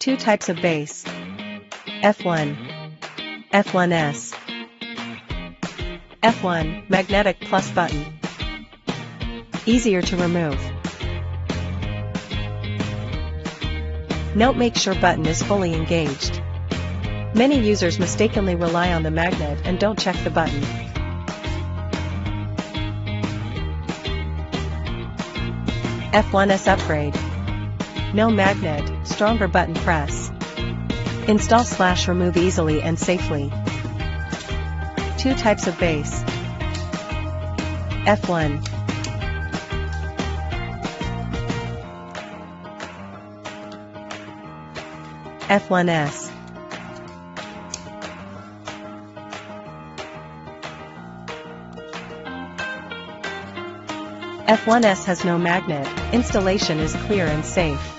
Two types of base. F1. F1S. F1 magnetic plus button. Easier to remove. Note: make sure button is fully engaged. Many users mistakenly rely on the magnet and don't check the button. F1S upgrade. No magnet, stronger button press. Install/remove easily and safely. Two types of base. F1. F1S. F1S has no magnet, installation is clear and safe.